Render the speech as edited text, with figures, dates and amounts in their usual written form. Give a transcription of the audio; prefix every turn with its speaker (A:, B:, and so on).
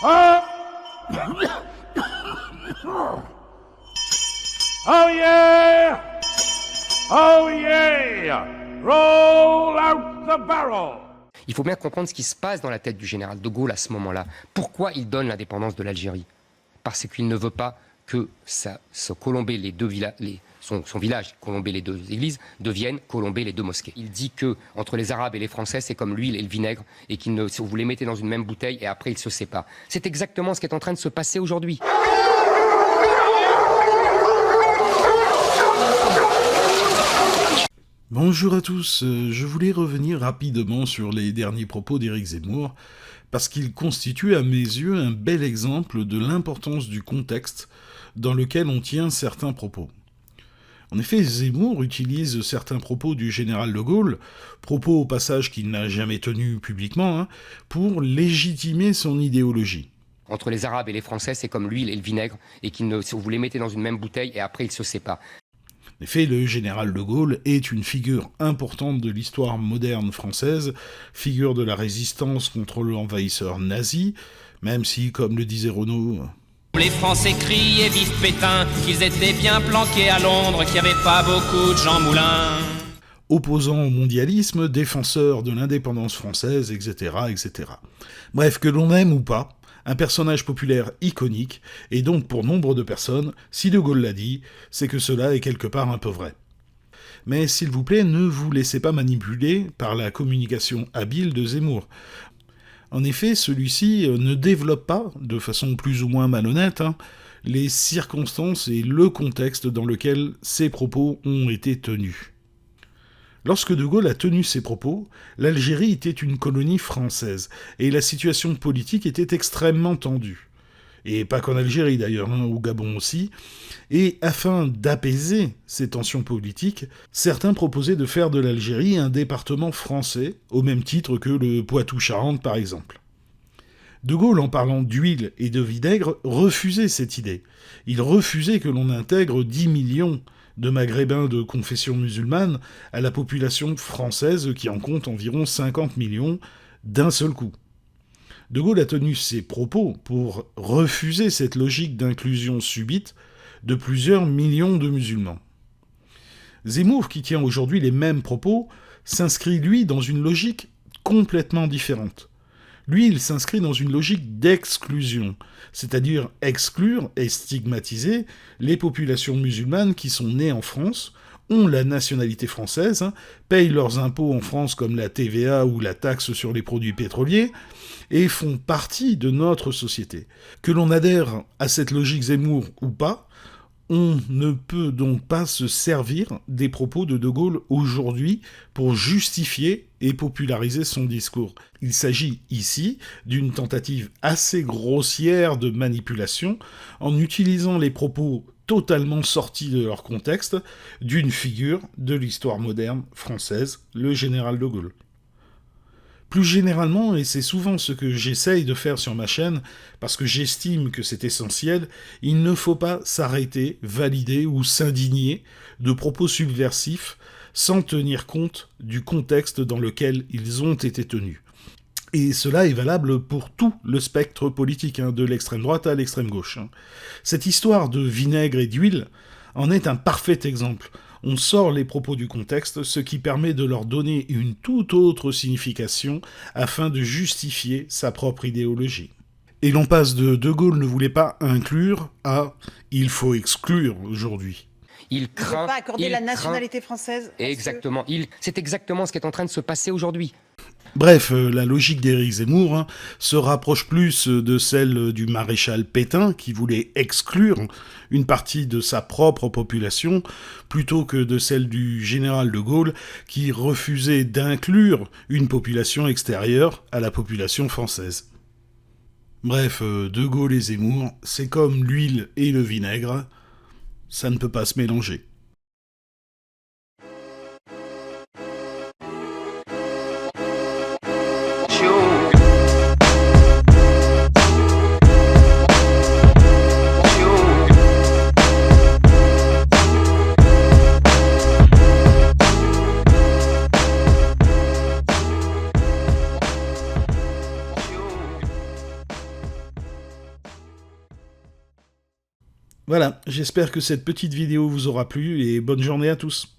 A: Oh! Oh yeah! Oh yeah! Roll out the barrel!
B: Il faut bien comprendre ce qui se passe dans la tête du général de Gaulle à ce moment-là. Pourquoi il donne l'indépendance de l'Algérie? Parce qu'il ne veut pas que son village, Colombey les deux églises, devienne Colombey les deux mosquées. Il dit que entre les Arabes et les Français, c'est comme l'huile et le vinaigre, et vous les mettez dans une même bouteille et après ils se séparent. C'est exactement ce qui est en train de se passer aujourd'hui.
C: Bonjour à tous, je voulais revenir rapidement sur les derniers propos d'Éric Zemmour, parce qu'ils constituent à mes yeux un bel exemple de l'importance du contexte dans lequel on tient certains propos. En effet, Zemmour utilise certains propos du général de Gaulle, propos au passage qu'il n'a jamais tenus publiquement, pour légitimer son idéologie.
B: Entre les Arabes et les Français, c'est comme l'huile et le vinaigre, et vous les mettez dans une même bouteille et après ils se séparent.
C: En effet, le général de Gaulle est une figure importante de l'histoire moderne française, figure de la résistance contre l'envahisseur nazi, même si, comme le disait Renaud...
D: Les Français criaient vive Pétain, qu'ils étaient bien planqués à Londres, qu'il n'y avait pas beaucoup de Jean Moulin.
C: Opposant au mondialisme, défenseur de l'indépendance française, etc., etc. Bref, que l'on aime ou pas, un personnage populaire iconique, et donc pour nombre de personnes, si de Gaulle l'a dit, c'est que cela est quelque part un peu vrai. Mais s'il vous plaît, ne vous laissez pas manipuler par la communication habile de Zemmour. En effet, celui-ci ne développe pas, de façon plus ou moins malhonnête, les circonstances et le contexte dans lequel ces propos ont été tenus. Lorsque de Gaulle a tenu ses propos, l'Algérie était une colonie française, et la situation politique était extrêmement tendue. Et pas qu'en Algérie d'ailleurs, au Gabon aussi. Et afin d'apaiser ces tensions politiques, certains proposaient de faire de l'Algérie un département français, au même titre que le Poitou-Charentes par exemple. De Gaulle, en parlant d'huile et de vinaigre, refusait cette idée. Il refusait que l'on intègre 10 millions de Maghrébins de confession musulmane à la population française qui en compte environ 50 millions d'un seul coup. De Gaulle a tenu ses propos pour refuser cette logique d'inclusion subite de plusieurs millions de musulmans. Zemmour, qui tient aujourd'hui les mêmes propos, s'inscrit lui dans une logique complètement différente. Lui, il s'inscrit dans une logique d'exclusion, c'est-à-dire exclure et stigmatiser les populations musulmanes qui sont nées en France, ont la nationalité française, payent leurs impôts en France comme la TVA ou la taxe sur les produits pétroliers, et font partie de notre société. Que l'on adhère à cette logique Zemmour ou pas, on ne peut donc pas se servir des propos de Gaulle aujourd'hui pour justifier et populariser son discours. Il s'agit ici d'une tentative assez grossière de manipulation en utilisant les propos totalement sortis de leur contexte d'une figure de l'histoire moderne française, le général de Gaulle. Plus généralement, et c'est souvent ce que j'essaye de faire sur ma chaîne, parce que j'estime que c'est essentiel, il ne faut pas s'arrêter, valider ou s'indigner de propos subversifs sans tenir compte du contexte dans lequel ils ont été tenus. Et cela est valable pour tout le spectre politique, de l'extrême droite à l'extrême gauche. Cette histoire de vinaigre et d'huile en est un parfait exemple. On sort les propos du contexte, ce qui permet de leur donner une toute autre signification afin de justifier sa propre idéologie. Et l'on passe de Gaulle ne voulait pas inclure à « il faut exclure aujourd'hui ».
B: Il
E: ne veut pas accorder la nationalité française.
B: Exactement. C'est exactement ce qui est en train de se passer aujourd'hui.
C: Bref, la logique d'Éric Zemmour se rapproche plus de celle du maréchal Pétain, qui voulait exclure une partie de sa propre population, plutôt que de celle du général de Gaulle, qui refusait d'inclure une population extérieure à la population française. Bref, de Gaulle et Zemmour, c'est comme l'huile et le vinaigre, ça ne peut pas se mélanger. Voilà, j'espère que cette petite vidéo vous aura plu et bonne journée à tous.